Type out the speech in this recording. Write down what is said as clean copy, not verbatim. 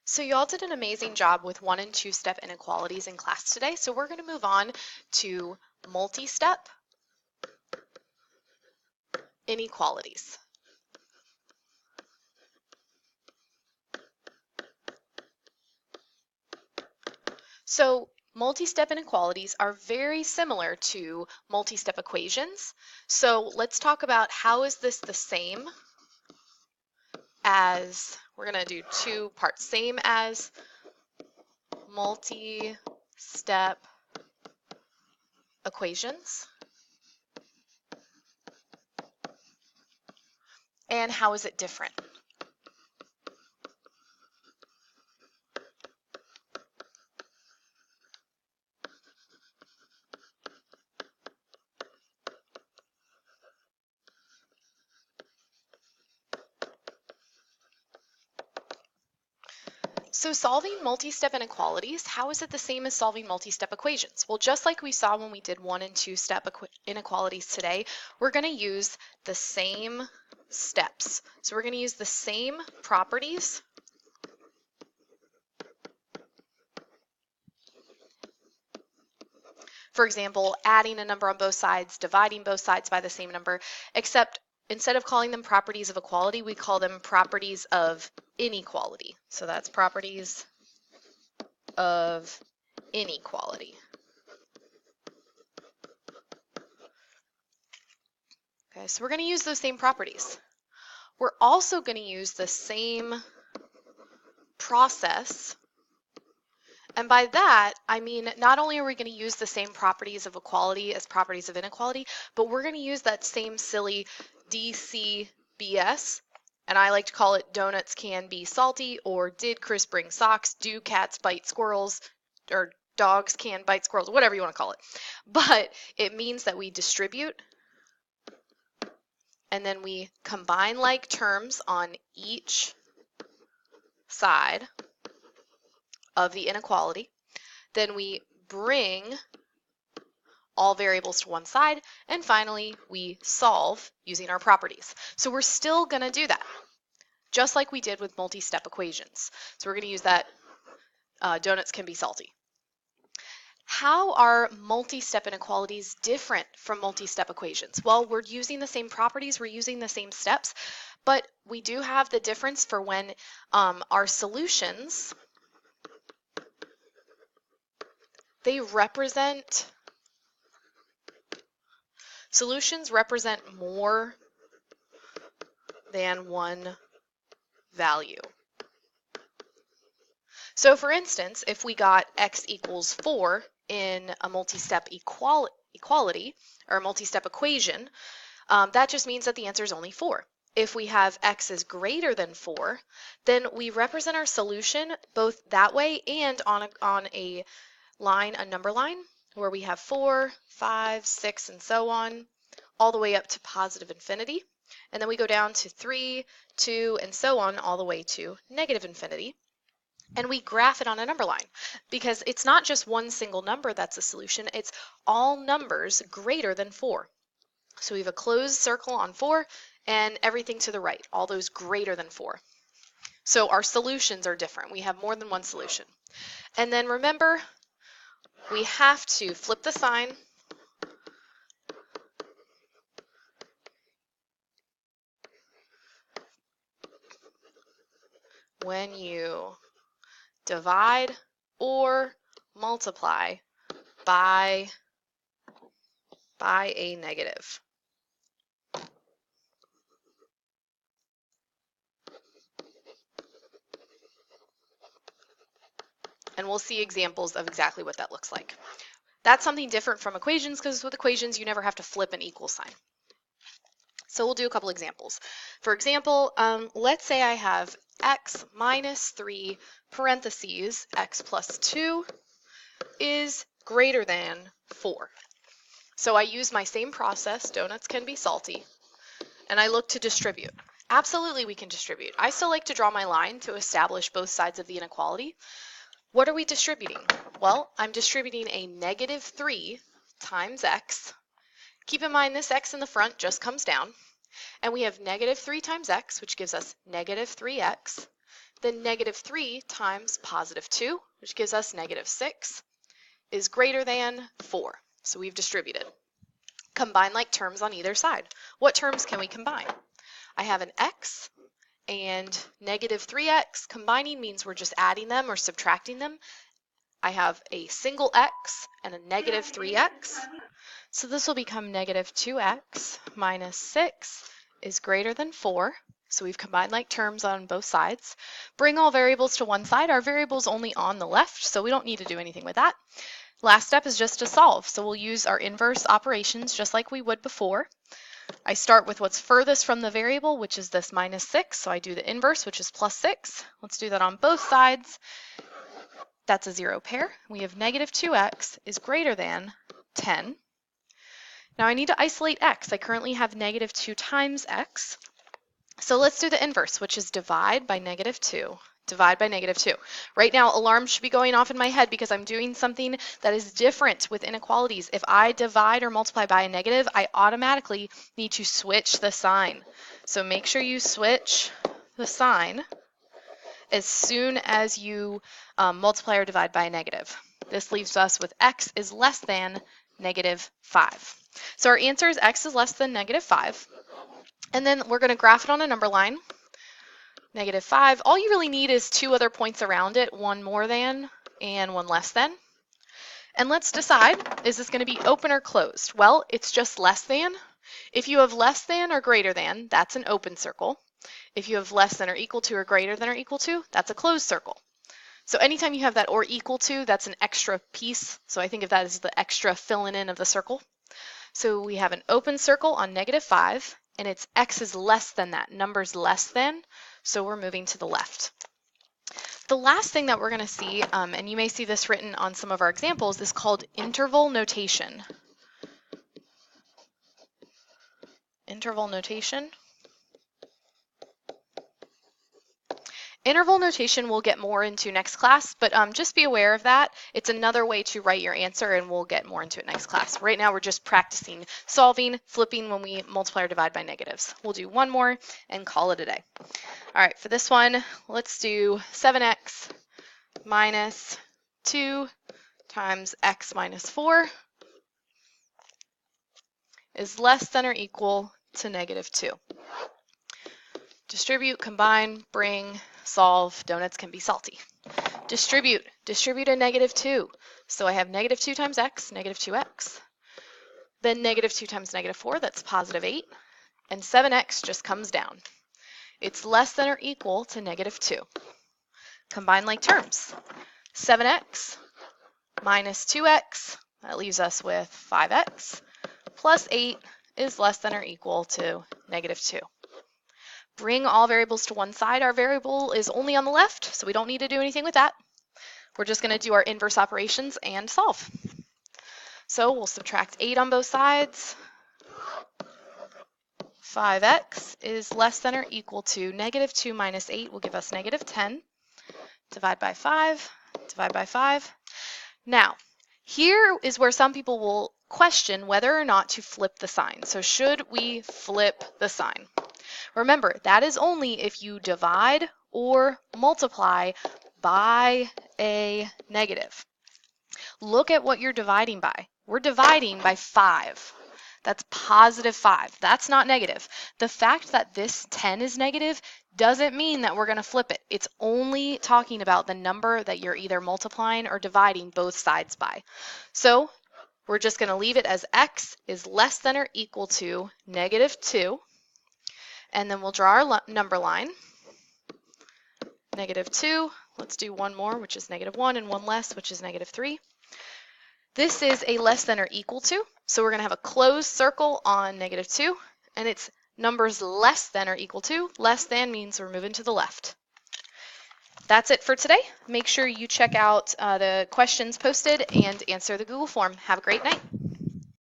So you all did an amazing job with 1 and 2 step inequalities in class today. So we're going to move on to multi-step inequalities. So multi-step inequalities are very similar to multi-step equations. So let's talk about how is this the same as, we're going to do 2 parts, same as multi-step equations. And how is it different? So solving multi-step inequalities, how is it the same as solving multi-step equations? Well, just like we saw when we did 1 and 2 step inequalities today, we're going to use the same steps. So we're going to use the same properties. For example, adding a number on both sides, dividing both sides by the same number, except instead of calling them properties of equality, we call them properties of inequality. So that's properties of inequality. Okay, so we're going to use those same properties. We're also going to use the same process. And by that, I mean not only are we going to use the same properties of equality as properties of inequality, but we're going to use that same silly DCBS, and I like to call it donuts can be salty, or did Chris bring socks, do cats bite squirrels, or dogs can bite squirrels, whatever you want to call it. But it means that we distribute, and then we combine like terms on each side of the inequality. Then we bring all variables to one side, and finally we solve using our properties. So we're still going to do that, just like we did with multi-step equations. So we're going to use that donuts can be salty. How are multi-step inequalities different from multi-step equations? Well, we're using the same properties, we're using the same steps, but we do have the difference for when our solutions, solutions represent more than one value. So for instance, if we got x equals 4 in a multi-step equality or a multi-step equation, that just means that the answer is only 4. If we have x is greater than 4, then we represent our solution both that way and on a line, a number line, where we have 4, 5, 6, and so on, all the way up to positive infinity. And then we go down to 3, 2, and so on, all the way to negative infinity. And we graph it on a number line, because it's not just one single number that's a solution, it's all numbers greater than 4. So we have a closed circle on 4 and everything to the right, all those greater than 4. So our solutions are different. We have more than one solution. And then remember, we have to flip the sign when you divide or multiply by a negative. And we'll see examples of exactly what that looks like. That's something different from equations, because with equations you never have to flip an equal sign. So we'll do a couple examples. For example, let's say I have x minus 3 parentheses x plus 2 is greater than 4. So I use my same process, donuts can be salty, and I look to distribute. Absolutely we can distribute. I still like to draw my line to establish both sides of the inequality. What are we distributing? Well, I'm distributing a negative 3 times x. Keep in mind this x in the front just comes down. And we have negative 3 times x, which gives us negative 3x, then negative 3 times positive 2, which gives us negative 6, is greater than 4. So we've distributed. Combine like terms on either side. What terms can we combine? I have an x and negative 3x. Combining means we're just adding them or subtracting them. I have a single x and a negative 3x. So this will become negative 2x minus 6 is greater than 4. So we've combined like terms on both sides. Bring all variables to one side. Our variable's only on the left, so we don't need to do anything with that. Last step is just to solve. So we'll use our inverse operations just like we would before. I start with what's furthest from the variable, which is this minus 6. So I do the inverse, which is plus 6. Let's do that on both sides. That's a zero pair. We have negative 2x is greater than 10. Now I need to isolate x. I currently have negative 2 times x. So let's do the inverse, which is divide by negative 2. Divide by negative 2. Right now, alarms should be going off in my head because I'm doing something that is different with inequalities. If I divide or multiply by a negative, I automatically need to switch the sign. So make sure you switch the sign as soon as you multiply or divide by a negative. This leaves us with x is less than negative 5. So our answer is x is less than negative 5. And then we're going to graph it on a number line. Negative 5. All you really need is 2 other points around it, one more than and one less than. And let's decide, is this going to be open or closed? Well, it's just less than. If you have less than or greater than, that's an open circle. If you have less than or equal to or greater than or equal to, that's a closed circle. So anytime you have that or equal to, that's an extra piece. So I think of that as the extra filling in of the circle. So we have an open circle on negative 5, and its x is less than that. Number's less than, so we're moving to the left. The last thing that we're going to see, and you may see this written on some of our examples, is called interval notation. Interval notation. Interval notation we'll get more into next class, but just be aware of that. It's another way to write your answer, and we'll get more into it next class. Right now we're just practicing solving, flipping when we multiply or divide by negatives. We'll do one more and call it a day. All right, for this one, let's do 7x minus 2 times x minus 4 is less than or equal to negative 2. Distribute, combine, bring, solve. Donuts can be salty. Distribute a negative 2. So I have negative 2 times x, negative 2x. Then negative 2 times negative 4, that's positive 8. And 7x just comes down. It's less than or equal to negative 2. Combine like terms. 7x minus 2x, that leaves us with 5x, plus 8 is less than or equal to negative 2. Bring all variables to one side. Our variable is only on the left, so we don't need to do anything with that. We're just going to do our inverse operations and solve. So we'll subtract 8 on both sides. 5x is less than or equal to negative 2 minus 8 will give us negative 10. Divide by 5. Divide by 5. Now, here is where some people will question whether or not to flip the sign. So should we flip the sign? Remember, that is only if you divide or multiply by a negative. Look at what you're dividing by. We're dividing by 5. That's positive 5. That's not negative. The fact that this 10 is negative doesn't mean that we're going to flip it. It's only talking about the number that you're either multiplying or dividing both sides by. So we're just going to leave it as x is less than or equal to negative 2. And then we'll draw our number line. Negative 2. Let's do one more, which is negative 1, and one less, which is negative 3. This is a less than or equal to, so we're going to have a closed circle on negative 2, and it's numbers less than or equal to. Less than means we're moving to the left. That's it for today. Make sure you check out the questions posted and answer the Google form. Have a great night.